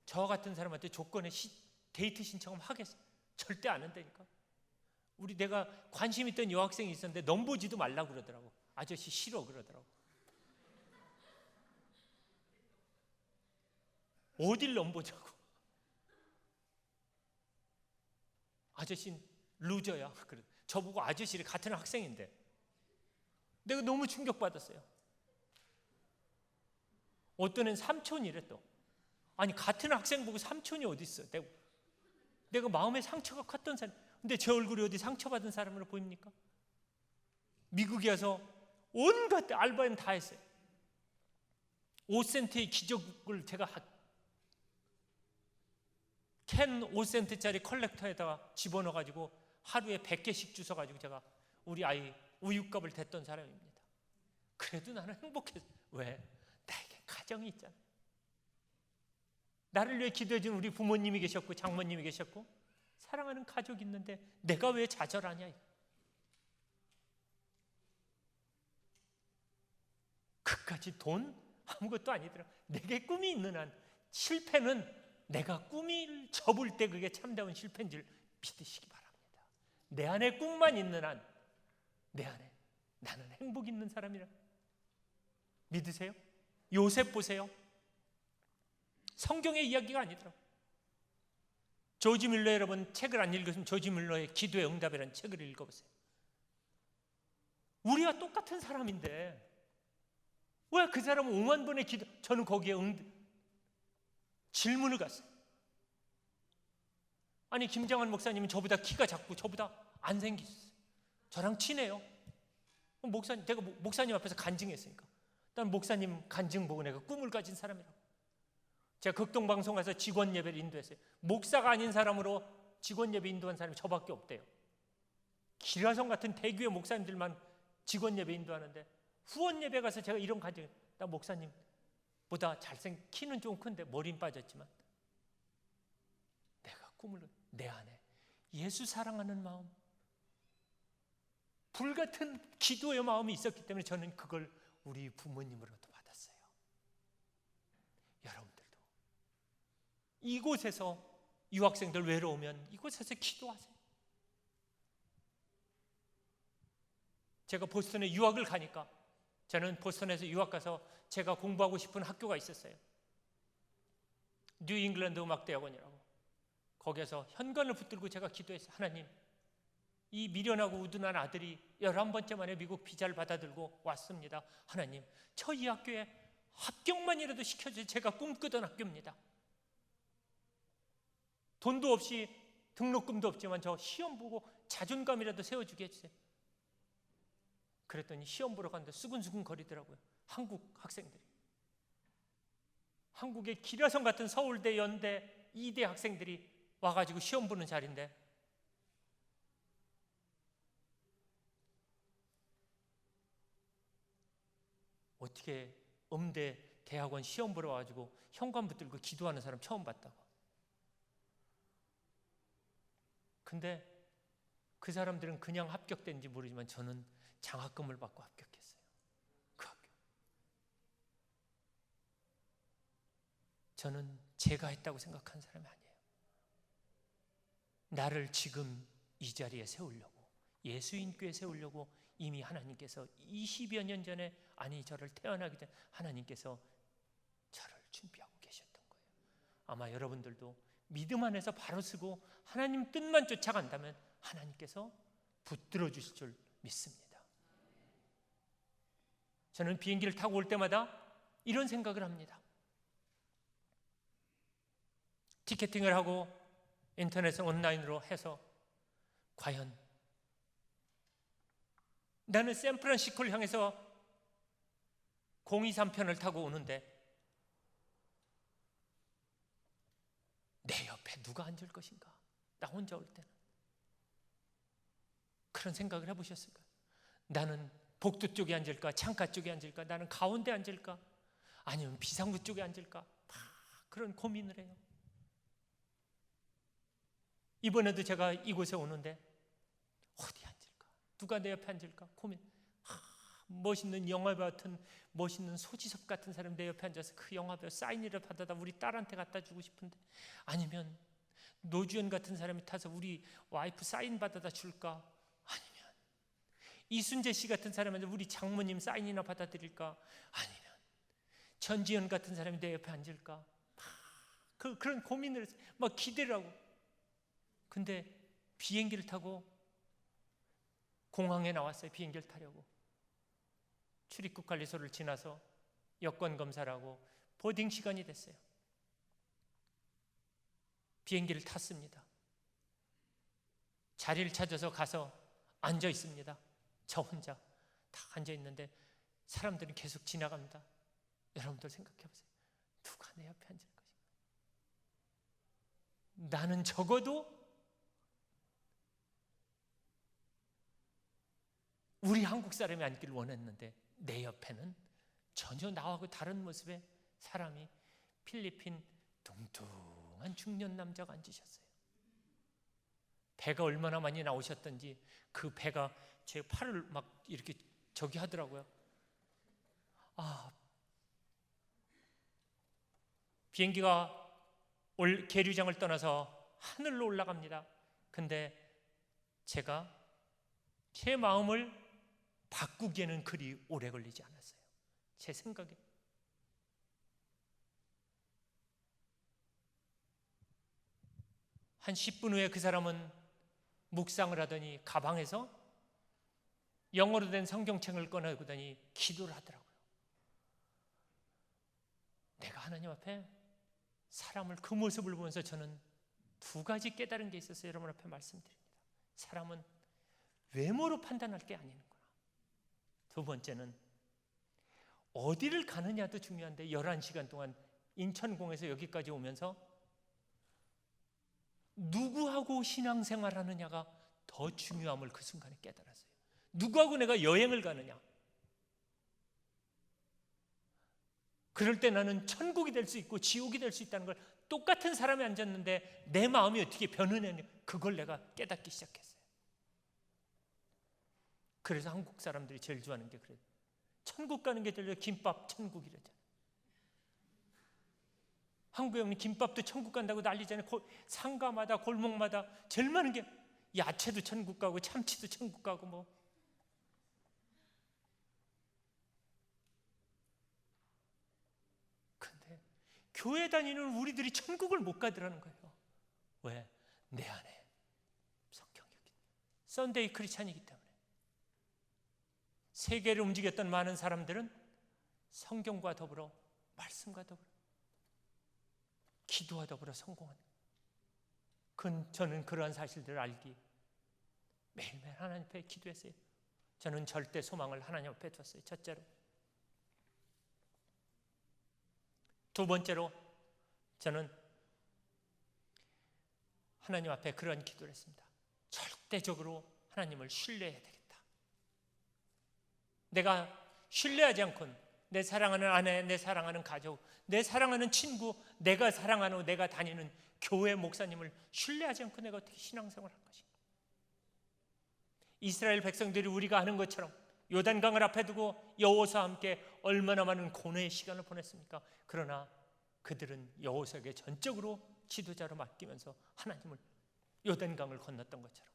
[SPEAKER 1] 저와 같은 사람한테 조건에 데이트 신청을 하겠어요? 절대 안 한다니까. 내가 관심 있던 여학생이 있었는데 넘보지도 말라고 그러더라고. 아저씨 싫어 그러더라고. 어딜 넘보자고. 아저씨는 루저야. 그래. 저보고 아저씨를 같은 학생인데 내가 너무 충격받았어요. 어떤 애는 삼촌이래 또. 아니 같은 학생 보고 삼촌이 어디 있어? 내가 마음에 상처가 컸던 사람. 근데 제 얼굴이 어디 상처받은 사람으로 보입니까? 미국에 와서 온갖 알바는 다 했어요. 5센트의 기적을 제가 캔 5센트짜리 컬렉터에다가 집어넣어가지고 하루에 100개씩 주워가지고 제가 우리 아이 우유값을 댔던 사람입니다. 그래도 나는 행복했어요. 왜? 나에게 가정이 있잖아. 나를 위해 기도해준 우리 부모님이 계셨고 장모님이 계셨고 사랑하는 가족이 있는데 내가 왜 좌절하냐. 그까지 돈 아무것도 아니더라. 내게 꿈이 있는 한 실패는 내가 꿈을 접을 때 그게 참다운 실패인 줄 믿으시기 바랍니다. 내 안에 꿈만 있는 한 내 안에 나는 행복 있는 사람이라. 믿으세요? 요셉 보세요. 성경의 이야기가 아니더라고요. 조지 밀러, 여러분 책을 안 읽으시면 조지 밀러의 기도의 응답이라는 책을 읽어보세요. 우리가 똑같은 사람인데 왜 그 사람은 5만 번의 기도, 저는 거기에 질문을 갔어요. 아니 김장환 목사님은 저보다 키가 작고 저보다 안 생기셨어요. 저랑 친해요. 목사님, 내가 목사님 앞에서 간증했으니까 난 목사님 간증 보고 내가 꿈을 가진 사람이라고. 제가 극동방송 가서 직원 예배를 인도했어요. 목사가 아닌 사람으로 직원 예배 인도한 사람이 저밖에 없대요. 기라성 같은 대교회 목사님들만 직원 예배 인도하는데 후원 예배 가서 제가 이런 간증, 나 목사님보다 키는 좀 큰데 머리는 빠졌지만 내가 내 안에 예수 사랑하는 마음, 불같은 기도의 마음이 있었기 때문에 저는 그걸 우리 부모님으로부터 받았어요. 여러분들도 이곳에서 유학생들 외로우면 이곳에서 기도하세요. 제가 보스턴에 유학을 가니까 저는 보스턴에서 유학 가서 제가 공부하고 싶은 학교가 있었어요. 뉴 잉글랜드 음악대학원이라고. 거기에서 현관을 붙들고 제가 기도했어요. 하나님, 이 미련하고 우둔한 아들이 11번째 만에 미국 비자를 받아들고 왔습니다. 하나님, 저 이 학교에 합격만이라도 시켜주세요. 제가 꿈꾸던 학교입니다. 돈도 없이 등록금도 없지만 저 시험 보고 자존감이라도 세워주게 해주세요. 그랬더니 시험 보러 갔는데 수근수근 거리더라고요. 한국 학생들이. 한국의 기라성 같은 서울대, 연대, 이대 학생들이 와가지고 시험 보는 자리인데 어떻게 음대 대학원 시험 보러 와가지고 현관 붙들고 기도하는 사람 처음 봤다고. 근데 그 사람들은 그냥 합격된지 모르지만 저는 장학금을 받고 합격했어요. 그 학교. 저는 제가 했다고 생각하는 사람이 아니에요. 나를 지금 이 자리에 세우려고, 예수인교에 세우려고 이미 하나님께서 20여 년 전에, 아니 저를 태어나기 전에 하나님께서 저를 준비하고 계셨던 거예요. 아마 여러분들도 믿음 안에서 바로 서고 하나님 뜻만 쫓아간다면 하나님께서 붙들어 주실 줄 믿습니다. 저는 비행기를 타고 올 때마다 이런 생각을 합니다. 티켓팅을 하고 인터넷 온라인으로 해서 과연 나는 샌프란시스코를 향해서 023편을 타고 오는데 내 옆에 누가 앉을 것인가? 나 혼자 올 때는. 그런 생각을 해보셨을까요? 나는 복도 쪽에 앉을까? 창가 쪽에 앉을까? 나는 가운데 앉을까? 아니면 비상구 쪽에 앉을까? 막 그런 고민을 해요. 이번에도 제가 이곳에 오는데 어디 앉을까? 누가 내 옆에 앉을까? 고민. 멋있는 영화배우 같은 멋있는 소지섭 같은 사람 내 옆에 앉아서 그 영화배우 사인이라 받아다 우리 딸한테 갖다 주고 싶은데, 아니면 노주현 같은 사람이 타서 우리 와이프 사인 받아다 줄까? 아니면 이순재 씨 같은 사람한테 우리 장모님 사인이나 받아드릴까? 아니면 전지현 같은 사람이 내 옆에 앉을까? 그런 고민을 해서 막 기대를 하고, 근데 비행기를 타고 공항에 나왔어요. 비행기를 타려고 출입국 관리소를 지나서 여권 검사를 하고 보딩 시간이 됐어요. 비행기를 탔습니다. 자리를 찾아서 가서 앉아 있습니다. 저 혼자 다 앉아 있는데 사람들은 계속 지나갑니다. 여러분들 생각해 보세요. 누가 내 옆에 앉을 것인가? 나는 적어도 우리 한국 사람이 앉기를 원했는데 내 옆에는 전혀 나하고 다른 모습의 사람이 필리핀 뚱뚱한 중년 남자가 앉으셨어요. 배가 얼마나 많이 나오셨던지 그 배가 제 팔을 막 이렇게 저기 하더라고요. 비행기가 계류장을 떠나서 하늘로 올라갑니다. 근데 제가 제 마음을 바꾸기에는 그리 오래 걸리지 않았어요. 제 생각에. 한 10분 후에 그 사람은 묵상을 하더니 가방에서 영어로 된 성경책을 꺼내더니 기도를 하더라고요. 내가 하나님 앞에 사람을 그 모습을 보면서 저는 두 가지 깨달은 게 있었어요. 여러분 앞에 말씀드립니다. 사람은 외모로 판단할 게 아니는구나. 두 번째는 어디를 가느냐도 중요한데 11시간 동안 인천공에서 여기까지 오면서 누구하고 신앙생활 하느냐가 더 중요함을 그 순간에 깨달았어요. 누구하고 내가 여행을 가느냐. 그럴 때 나는 천국이 될 수 있고 지옥이 될 수 있다는 걸 똑같은 사람이 앉았는데 내 마음이 어떻게 변하느냐, 그걸 내가 깨닫기 시작했어요. 그래서 한국 사람들이 제일 좋아하는 게 그래요. 천국 가는 게 들려 김밥 천국이래잖아요. 한국에 오면 김밥도 천국 간다고 난리잖아요. 상가마다 골목마다 제일 많은 게 야채도 천국 가고 참치도 천국 가고 뭐. 근데 교회 다니는 우리들이 천국을 못 가더라는 거예요. 왜? 내 안에 성경이 있기 때문에. 썬데이 크리스찬이기 때문에. 세계를 움직였던 많은 사람들은 성경과 더불어 말씀과 더불어 기도와 더불어 성공한. 저는 그러한 사실들을 알기 매일매일 하나님 앞에 기도했어요. 저는 절대 소망을 하나님 앞에 뒀어요. 첫째로. 두 번째로 저는 하나님 앞에 그런 기도를 했습니다. 절대적으로 하나님을 신뢰해야 되겠다. 내가 신뢰하지 않고는 내 사랑하는 아내, 내 사랑하는 가족, 내 사랑하는 친구, 내가 사랑하는 내가 다니는 교회 목사님을 신뢰하지 않고 내가 어떻게 신앙생활을 할 것인가. 이스라엘 백성들이 우리가 아는 것처럼 요단강을 앞에 두고 여호수아와 함께 얼마나 많은 고뇌의 시간을 보냈습니까? 그러나 그들은 여호수아에게 전적으로 지도자로 맡기면서 하나님을 요단강을 건넜던 것처럼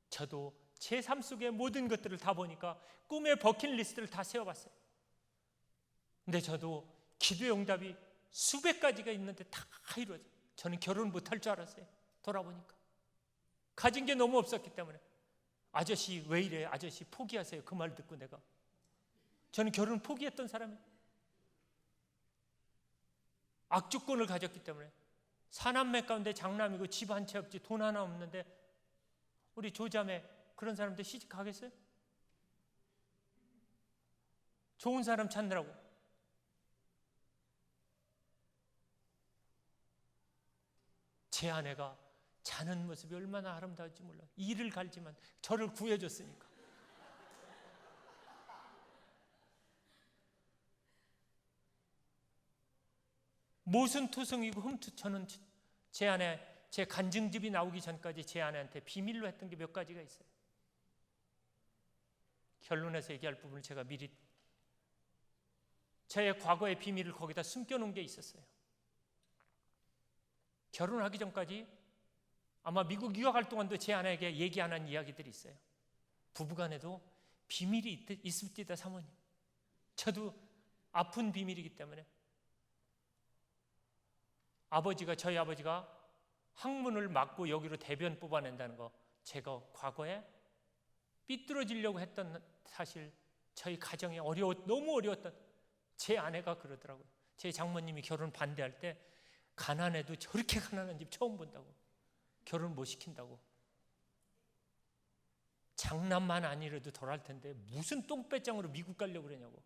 [SPEAKER 1] 저도 제 삶 속의 모든 것들을 다 보니까 꿈의 버킷리스트를 다 세워봤어요. 근데 저도 기도의 응답이 수백 가지가 있는데 다 이루어져요. 저는 결혼 못할 줄 알았어요. 돌아보니까 가진 게 너무 없었기 때문에. 아저씨 왜 이래? 아저씨 포기하세요. 그 말 듣고 내가. 저는 결혼 포기했던 사람이에요. 악조건을 가졌기 때문에. 사남매 가운데 장남이고 집 한 채 없지 돈 하나 없는데 우리 조자매 그런 사람들 시집 가겠어요? 좋은 사람 찾느라고. 제 아내가 자는 모습이 얼마나 아름다울지 몰라요. 이를 갈지만 저를 구해줬으니까. 모순토성이고 저는 제 아내, 제 간증집이 나오기 전까지 제 아내한테 비밀로 했던 게 몇 가지가 있어요. 결론에서 얘기할 부분을 제가 미리 저의 과거의 비밀을 거기다 숨겨놓은 게 있었어요. 결혼하기 전까지 아마 미국 유학할 동안도 제 아내에게 얘기 안 한 이야기들이 있어요. 부부간에도 비밀이 있습니다, 사모님. 저도 아픈 비밀이기 때문에 저희 아버지가 항문을 막고 여기로 대변 뽑아낸다는 거, 제가 과거에 삐뚤어지려고 했던 사실, 저희 가정이 너무 어려웠던, 제 아내가 그러더라고요. 제 장모님이 결혼 반대할 때 가난해도 저렇게 가난한 집 처음 본다고, 결혼 못 시킨다고. 장남만 아니라도 덜 할 텐데 무슨 똥배짱으로 미국 가려고 그러냐고.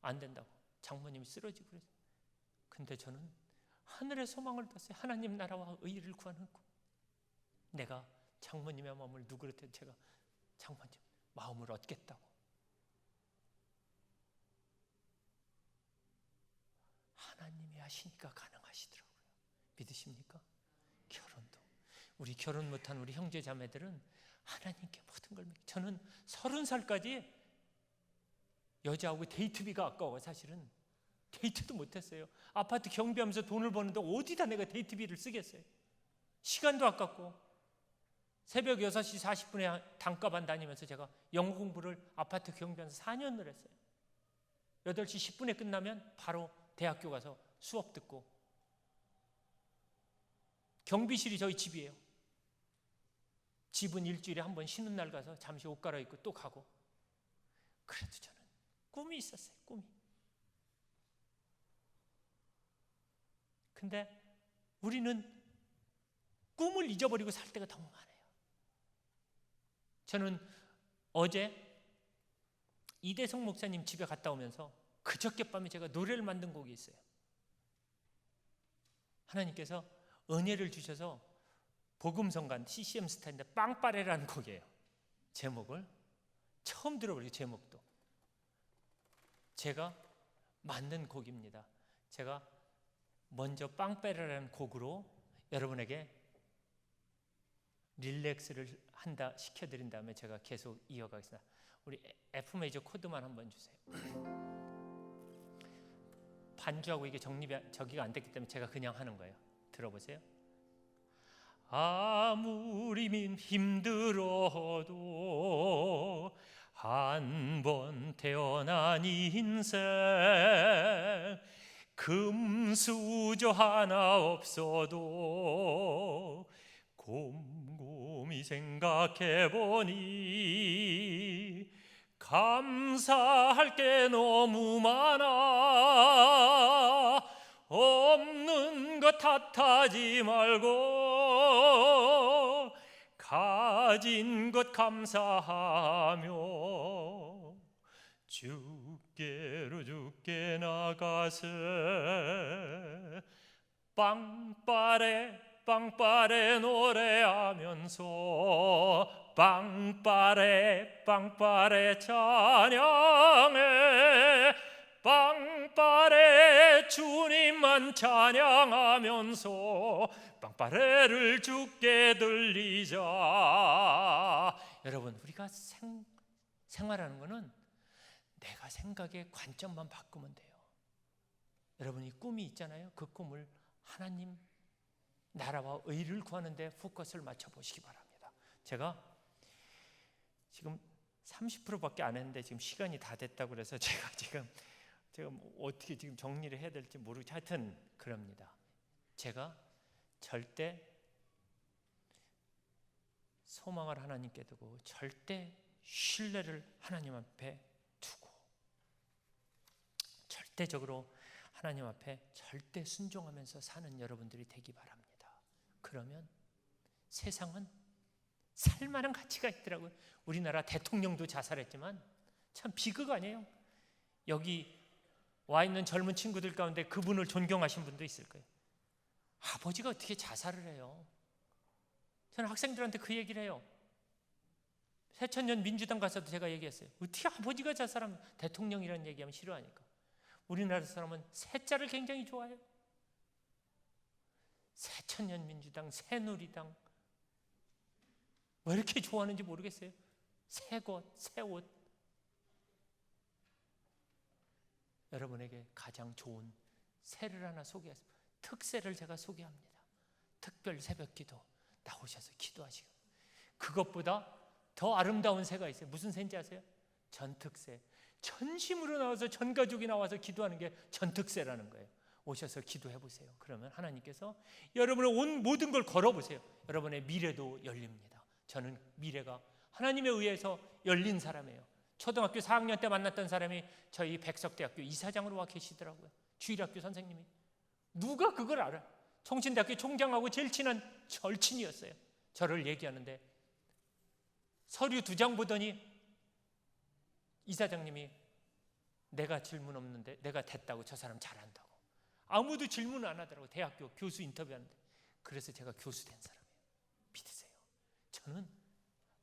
[SPEAKER 1] 안 된다고. 장모님이 쓰러지고 그랬어요. 근데 저는 하늘의 소망을 뒀어요. 하나님 나라와 의를 구하는 것. 내가 장모님의 마음을 누그러뜨려 제가 장모님 마음을 얻겠다고. 하나님이 하시니까 가능하시더라고요. 믿으십니까? 결혼도. 우리 결혼 못한 우리 형제 자매들은 하나님께 모든 걸 맡겨. 저는 30살까지 여자하고 데이트비가 아까워. 사실은 데이트도 못했어요. 아파트 경비하면서 돈을 버는데 어디다 내가 데이트비를 쓰겠어요. 시간도 아깝고. 새벽 6시 40분에 단가반 다니면서 제가 영어 공부를 아파트 경비하면서 4년을 했어요. 8시 10분에 끝나면 바로 대학교 가서 수업 듣고. 경비실이 저희 집이에요. 집은 일주일에 한 번 쉬는 날 가서 잠시 옷 갈아입고 또 가고. 그래도 저는 꿈이 있었어요. 꿈이. 근데 우리는 꿈을 잊어버리고 살 때가 너무 많아요. 저는 어제 이대성 목사님 집에 갔다 오면서 그저께 밤에 제가 노래를 만든 곡이 있어요. 하나님께서 은혜를 주셔서 복음성간 CCM 스타인데 빵빠레라는 곡이에요. 제목을 처음 들어버려요. 제목도 제가 만든 곡입니다. 제가 먼저 빵빠레라는 곡으로 여러분에게 릴렉스를 시켜드린 다음에 제가 계속 이어가겠습니다. 우리 F 메이저 코드만 한번 주세요. 반주하고 이게 저기가 안 됐기 때문에 제가 그냥 하는 거예요. 들어보세요. 아무리 힘들어도 한 번 태어난 인생 금수저 하나 없어도 곰곰이 생각해보니 감사할 게 너무 많아. 없는 것 탓하지 말고 가진 것 감사하며 주께로 주께 나가세. 빵빠레 빵빠레 노래하면서 빵빠레 빵빠레 찬양해. 빵빠레 주님만 찬양하면서 빵빠레를 주께 들리자. 여러분, 우리가 생활하는 것은 내가 생각의 관점만 바꾸면 돼요. 여러분이 꿈이 있잖아요. 그 꿈을 하나님 나라와 의를 구하는 데 포커스를 맞춰 보시기 바랍니다. 제가 지금 30%밖에 안 했는데 지금 시간이 다 됐다고 그래서 제가 어떻게 지금 정리를 해야 될지 모르겠어요. 하여튼 그럽니다. 제가 절대 소망을 하나님께 두고 절대 신뢰를 하나님 앞에 두고 절대적으로 하나님 앞에 절대 순종하면서 사는 여러분들이 되기 바랍니다. 그러면 세상은 살만한 가치가 있더라고요. 우리나라 대통령도 자살했지만 참 비극 아니에요? 여기 와 있는 젊은 친구들 가운데 그분을 존경하신 분도 있을 거예요. 아버지가 어떻게 자살을 해요? 저는 학생들한테 그 얘기를 해요. 새천년 민주당 가서도 제가 얘기했어요. 어떻게 아버지가 자살하면, 대통령이라는 얘기하면 싫어하니까. 우리나라 사람은 새자를 굉장히 좋아해요. 새천년 민주당, 새누리당 왜 이렇게 좋아하는지 모르겠어요. 새 것, 새 옷, 여러분에게 가장 좋은 새를 하나 소개하겠습니다. 특새를 제가 소개합니다. 특별 새벽기도 나오셔서 기도하시고, 그것보다 더 아름다운 새가 있어요. 무슨 새인지 아세요? 전특새. 전심으로 나와서 전 가족이 나와서 기도하는 게 전특새라는 거예요. 오셔서 기도해 보세요. 그러면 하나님께서 여러분의 온 모든 걸 걸어보세요. 여러분의 미래도 열립니다. 저는 미래가 하나님에 의해서 열린 사람이에요. 초등학교 4학년 때 만났던 사람이 저희 백석대학교 이사장으로 와 계시더라고요. 주일학교 선생님이. 누가 그걸 알아요? 총신대학교 총장하고 제일 친한 절친이었어요. 저를 얘기하는데 서류 2장 보더니 이사장님이 내가 질문 없는데 내가 됐다고, 저 사람 잘한다고. 아무도 질문 안 하더라고요. 대학교 교수 인터뷰하는데. 그래서 제가 교수 된 사람이에요. 믿으세요. 저는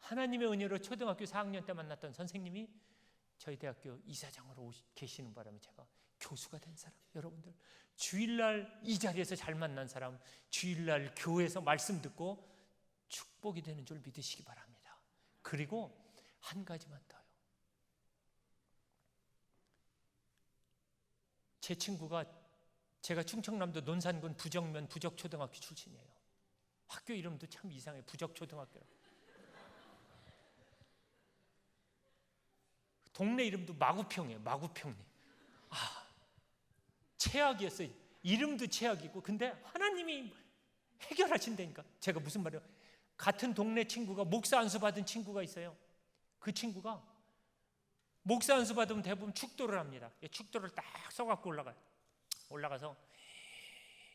[SPEAKER 1] 하나님의 은혜로 초등학교 4학년 때 만났던 선생님이 저희 대학교 이사장으로 계시는 바람에 제가 교수가 된 사람. 여러분들, 주일날 이 자리에서 잘 만난 사람, 주일날 교회에서 말씀 듣고 축복이 되는 줄 믿으시기 바랍니다. 그리고 한 가지만 더요. 제 친구가, 제가 충청남도 논산군 부정면 부적초등학교 출신이에요. 학교 이름도 참 이상해. 부적초등학교. 동네 이름도 마구평이에요. 마구평리. 최악이었어요. 이름도 최악이고. 근데 하나님이 해결하신다니까. 제가 무슨 말이에요? 같은 동네 친구가 목사 안수 받은 친구가 있어요. 그 친구가 목사 안수 받으면 대부분 축도를 합니다. 축도를 딱 써갖고 올라가서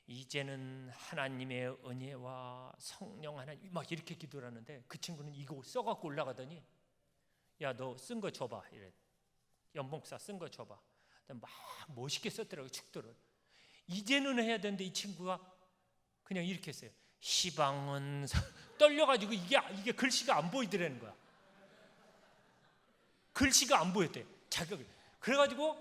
[SPEAKER 1] 이제는 하나님의 은혜와 성령 하나님 막 이렇게 기도를 하는데, 그 친구는 이거 써갖고 올라가더니 야, 너 쓴 거 줘봐. 이래. 연목사 쓴 거 줘봐. 막 멋있게 썼더라고요. 축도를. 이제는 해야 되는데 이 친구가 그냥 이렇게 했어요. 시방은 떨려가지고 이게 글씨가 안 보이더라는 거야. 글씨가 안 보였대. 자격이. 그래가지고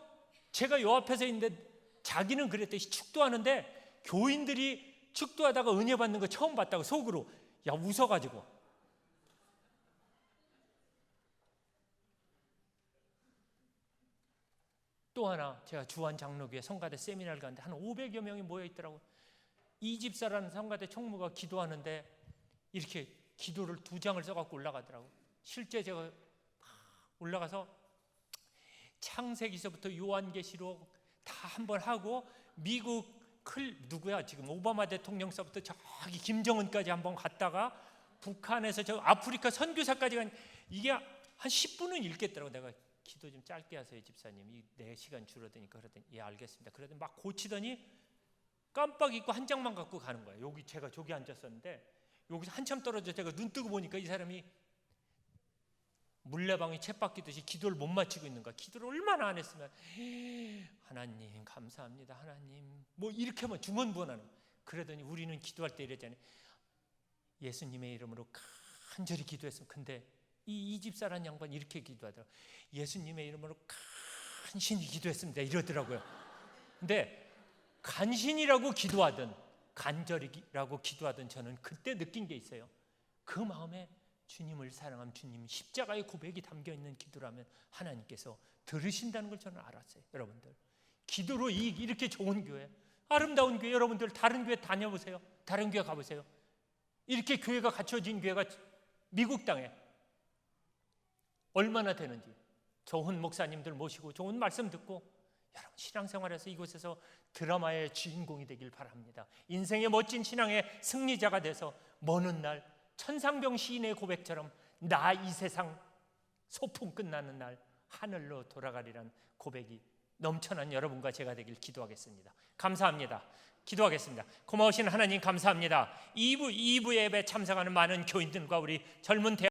[SPEAKER 1] 제가 요 앞에서 있는데 자기는 그랬대. 축도하는데 교인들이 축도하다가 은혜 받는 거 처음 봤다고 속으로 야 웃어가지고. 또 하나, 제가 주한 장로교회 성가대 세미나를 갔는데 한 500여 명이 모여 있더라고요. 이집사라는 성가대 총무가 기도하는데 이렇게 기도를 2장을 써갖고 올라가더라고요. 실제 제가 올라가서 창세기서부터 요한계시록 다 한번 하고, 미국 누구야 지금 오바마 대통령서부터 저기 김정은까지 한번 갔다가 북한에서 저 아프리카 선교사까지 간, 이게 한 10분은 읽겠더라고요. 내가 기도 좀 짧게 하세요 집사님, 이 4시간 줄어드니까. 그러더니 예 알겠습니다. 그러더니 막 고치더니 깜빡 잊고 한 장만 갖고 가는 거예요. 여기 제가 저기 앉았었는데 여기서 한참 떨어져 제가 눈 뜨고 보니까 이 사람이 물레방이 쳇바퀴듯이 기도를 못 마치고 있는 거야. 기도를 얼마나 안 했으면 하나님 감사합니다 하나님 뭐 이렇게만 중언부언하는 거야. 그러더니 우리는 기도할 때 이랬잖아요. 예수님의 이름으로 간절히 기도했으면. 근데 이 집사라는 양반이 이렇게 기도하더라고요. 예수님의 이름으로 간신히 기도했습니다 이러더라고요. 근데 간신이라고 기도하든 간절히라고 기도하든 저는 그때 느낀 게 있어요. 그 마음에 주님을 사랑하면 주님 십자가의 고백이 담겨있는 기도라면 하나님께서 들으신다는 걸 저는 알았어요. 여러분들 기도로 이렇게 좋은 교회, 아름다운 교회, 여러분들 다른 교회 다녀보세요. 다른 교회 가보세요. 이렇게 교회가 갖춰진 교회가 미국 땅에 얼마나 되는지. 좋은 목사님들 모시고 좋은 말씀 듣고 여러분 신앙생활에서 이곳에서 드라마의 주인공이 되길 바랍니다. 인생의 멋진 신앙의 승리자가 돼서 먼 훗날 천상병 시인의 고백처럼 나 이 세상 소풍 끝나는 날 하늘로 돌아가리란 고백이 넘쳐난 여러분과 제가 되길 기도하겠습니다. 감사합니다. 기도하겠습니다. 고마우신 하나님 감사합니다. 2부 예배 참석하는 많은 교인들과 우리 젊은